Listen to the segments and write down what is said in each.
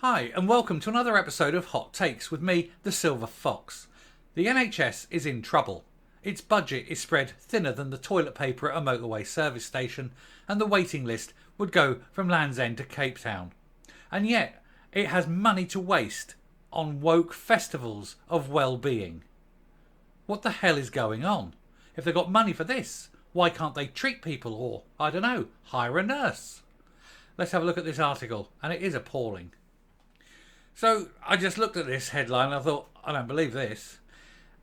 Hi, and welcome to another episode of Hot Takes with me, the Silver Fox. The NHS is in trouble. Its budget is spread thinner than the toilet paper at a motorway service station, and the waiting list would go from Land's End to Cape Town. And yet, it has money to waste on woke festivals of well-being. What the hell is going on? If they've got money for this, why can't they treat people or, I don't know, hire a nurse? Let's have a look at this article, and it is appalling. So I just looked at this headline and I thought, I don't believe this.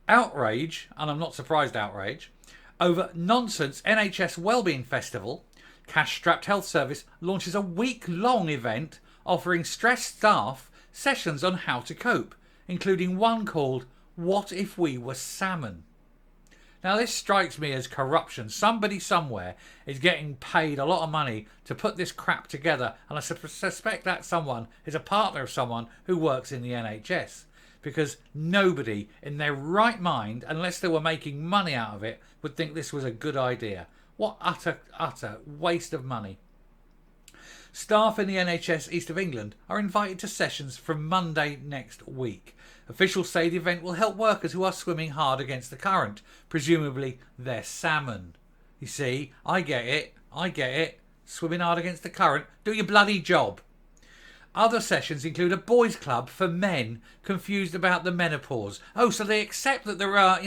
Outrage, and I'm not surprised outrage, over nonsense NHS Wellbeing Festival. Cash-strapped health service launches a week-long event offering stressed staff sessions on how to cope, including one called What If We Were Salmon? Now this strikes me as corruption. Somebody somewhere is getting paid a lot of money to put this crap together, and I suspect that someone is a partner of someone who works in the NHS, because nobody in their right mind, unless they were making money out of it, would think this was a good idea. What utter waste of money. Staff in the NHS East of England are invited to sessions from Monday next week. Officials say the event will help workers who are swimming hard against the current. Presumably, they're salmon. You see, I get it. Swimming hard against the current. Do your bloody job. Other sessions include a boys' club for men confused about the menopause. Oh, so they accept that there are,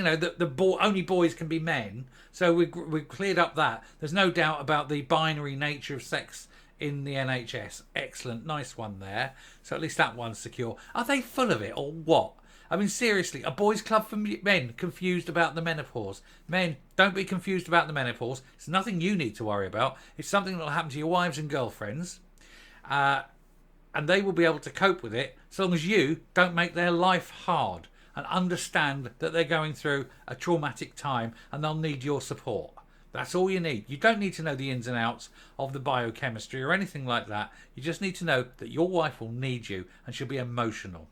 only boys can be men. So we've cleared up that. There's no doubt about the binary nature of sex in the NHS. Excellent, nice one there. So at least that one's secure. Are they full of it or what? I mean, seriously, a boys' club for men confused about the menopause. Men, don't be confused about the menopause. It's nothing you need to worry about. It's something that will happen to your wives and girlfriends. And they will be able to cope with it so long as you don't make their life hard and understand that they're going through a traumatic time and they'll need your support. That's all you need. You don't need to know the ins and outs of the biochemistry or anything like that. You just need to know that your wife will need you and she'll be emotional.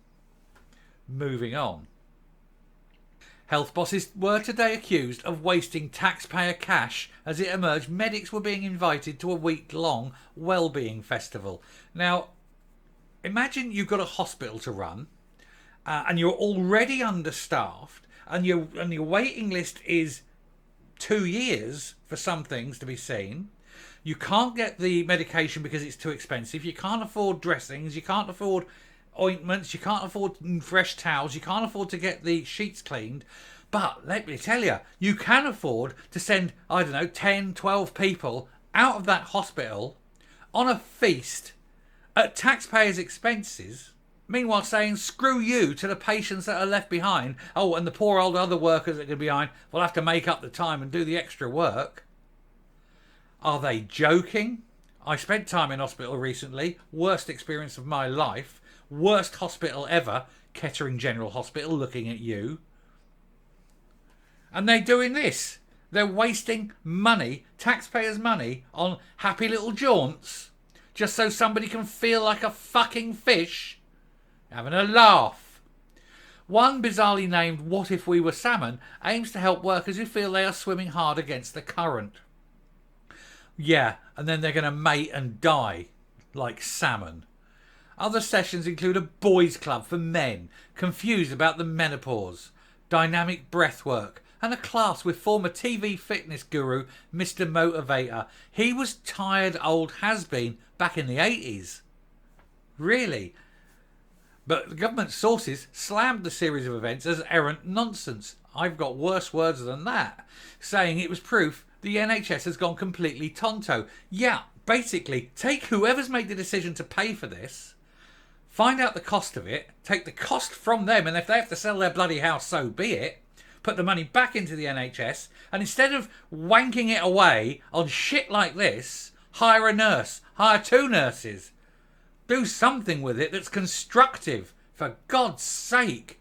Moving on. Health bosses were today accused of wasting taxpayer cash as it emerged medics were being invited to a week-long wellbeing festival. Now, imagine you've got a hospital to run and you're already understaffed and your waiting list is 2 years for some things to be seen. You can't get the medication because it's too expensive. You can't afford dressings. You can't afford ointments. You can't afford fresh towels. You can't afford to get the sheets cleaned. But let me tell you, you can afford to send, 10, 12 people out of that hospital on a feast at taxpayers' expenses. Meanwhile saying, screw you to the patients that are left behind. Oh, and the poor old other workers that are behind will have to make up the time and do the extra work. Are they joking? I spent time in hospital recently. Worst experience of my life. Worst hospital ever. Kettering General Hospital, looking at you. And they're doing this. They're wasting money, taxpayers' money, on happy little jaunts, just so somebody can feel like a fucking fish. Having a laugh. One bizarrely named What If We Were Salmon aims to help workers who feel they are swimming hard against the current. Yeah, and then they're going to mate and die like salmon. Other sessions include a boys' club for men confused about the menopause, dynamic breathwork, and a class with former TV fitness guru Mr. Motivator. He was tired old has-been back in the 80s. Really? But the government sources slammed the series of events as errant nonsense. I've got worse words than that, saying it was proof the NHS has gone completely tonto. Yeah, basically, take whoever's made the decision to pay for this, find out the cost of it, take the cost from them, and if they have to sell their bloody house, so be it, put the money back into the NHS, and instead of wanking it away on shit like this, hire a nurse, hire 2 nurses. Do something with it that's constructive, for God's sake.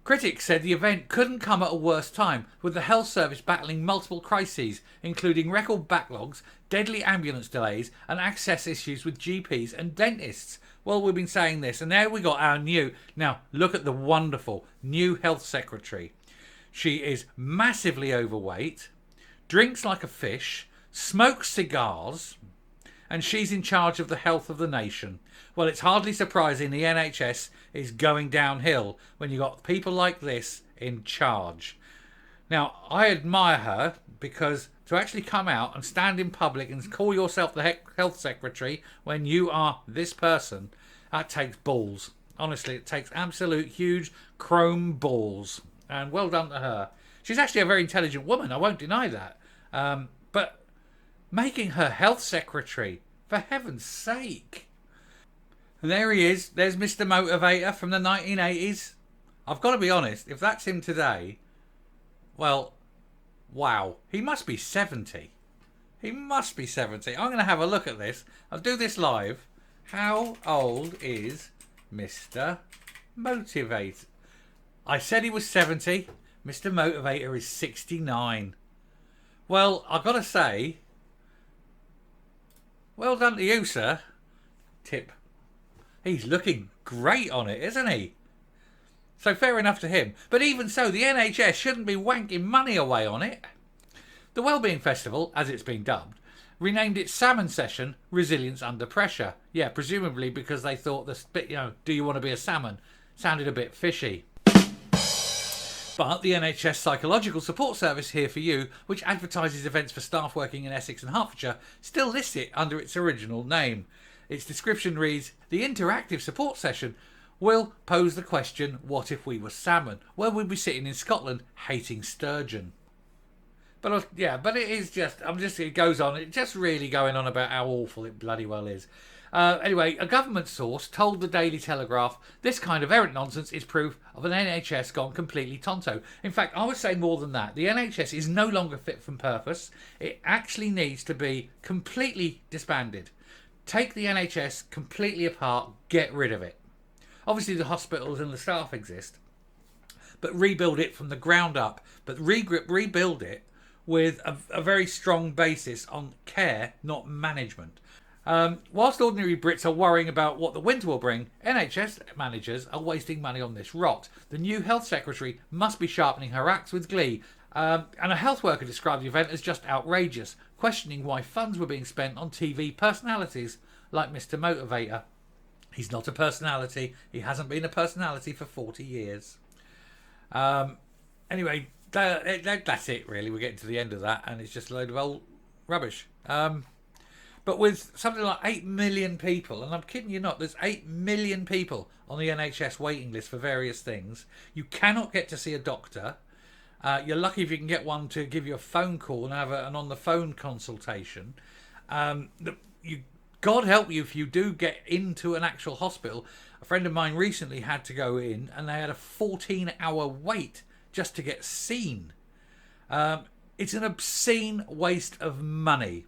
Critics said the event couldn't come at a worse time, with the health service battling multiple crises, including record backlogs, deadly ambulance delays, and access issues with GPs and dentists. Well, we've been saying this, and now we got our new... Now, look at the wonderful new health secretary. She is massively overweight, drinks like a fish, smokes cigars, and she's in charge of the health of the nation. Well, it's hardly surprising the NHS is going downhill when you've got people like this in charge. Now, I admire her because to actually come out and stand in public and call yourself the health secretary when you are this person, that takes balls. Honestly, it takes absolute huge chrome balls. And well done to her. She's actually a very intelligent woman, I won't deny that. But making her health secretary, for heaven's sake. And there he is. There's Mr. Motivator from the 1980s. I've got to be honest, if that's him today, well, wow. He must be 70. He must be 70. I'm going to have a look at this. I'll do this live. How old is Mr. Motivator? I said he was 70. Mr. Motivator is 69. Well, I've got to say, well done to you, sir. Tip. He's looking great on it, isn't he? So fair enough to him. But even so, the NHS shouldn't be wanking money away on it. The Wellbeing Festival, as it's been dubbed, renamed it Salmon Session, Resilience Under Pressure. Yeah, presumably because they thought this bit, do you want to be a salmon? Sounded a bit fishy. But the NHS Psychological Support Service Here For You, which advertises events for staff working in Essex and Hertfordshire, still lists it under its original name. Its description reads, the interactive support session will pose the question, what if we were salmon? Where would we be sitting in Scotland hating sturgeon? But but it is it goes on. It's just really going on about how awful it bloody well is. Anyway, a government source told the Daily Telegraph this kind of errant nonsense is proof of an NHS gone completely tonto. In fact, I would say more than that. The NHS is no longer fit for purpose. It actually needs to be completely disbanded. Take the NHS completely apart, get rid of it. Obviously the hospitals and the staff exist, but rebuild it from the ground up. But rebuild it with a very strong basis on care, not management. Whilst ordinary Brits are worrying about what the winter will bring, NHS managers are wasting money on this rot. The new health secretary must be sharpening her axe with glee. And a health worker described the event as just outrageous, questioning why funds were being spent on TV personalities like Mr. Motivator. He's not a personality. He hasn't been a personality for 40 years. Anyway, that's it really. We're getting to the end of that and it's just a load of old rubbish. But with something like 8 million people, and I'm kidding you not, there's 8 million people on the NHS waiting list for various things. You cannot get to see a doctor. You're lucky if you can get one to give you a phone call and have an on-the-phone consultation. God help you if you do get into an actual hospital. A friend of mine recently had to go in and they had a 14-hour wait just to get seen. It's an obscene waste of money.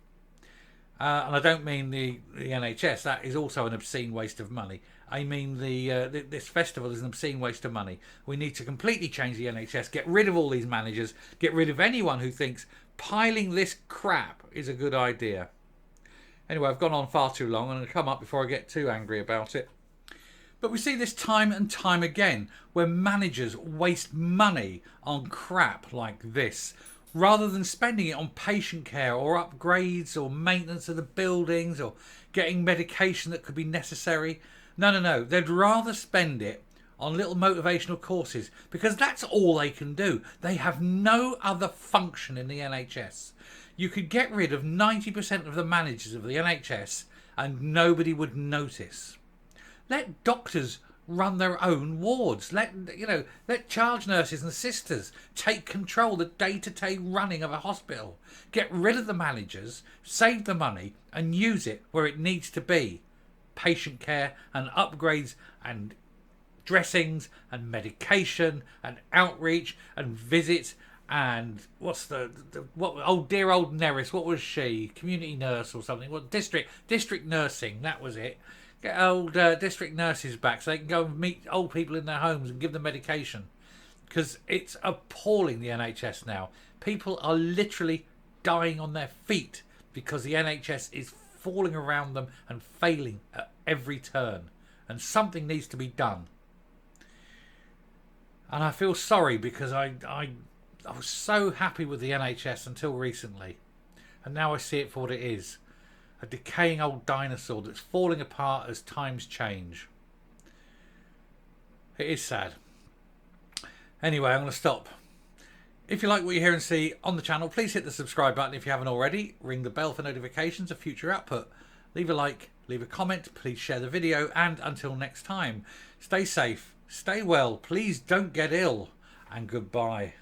And I don't mean the NHS. That is also an obscene waste of money. I mean this festival is an obscene waste of money. We need to completely change the NHS, get rid of all these managers, get rid of anyone who thinks piling this crap is a good idea. Anyway, I've gone on far too long. I'm going to come up before I get too angry about it. But we see this time and time again where managers waste money on crap like this, rather than spending it on patient care or upgrades or maintenance of the buildings or getting medication that could be necessary. No. They'd rather spend it on little motivational courses because that's all they can do. They have no other function in the NHS. You could get rid of 90% of the managers of the NHS and nobody would notice. Let doctors run their own wards. Let charge nurses and sisters take control the day-to-day running of a hospital. Get rid of the managers, save the money and use it where it needs to be. Patient care and upgrades and dressings and medication and outreach and visits and dear old Neris, what was she? Community nurse or something? Well, district nursing, that was it. Get old district nurses back so they can go and meet old people in their homes and give them medication. Because it's appalling, the NHS now. People are literally dying on their feet because the NHS is falling around them and failing at every turn. And something needs to be done. And I feel sorry because I was so happy with the NHS until recently. And now I see it for what it is. A decaying old dinosaur that's falling apart as times change. It is sad. Anyway, I'm going to stop. If you like what you hear and see on the channel, please hit the subscribe button if you haven't already. Ring the bell for notifications of future output. Leave a like, leave a comment, please share the video, and until next time, stay safe, stay well, please don't get ill, and goodbye.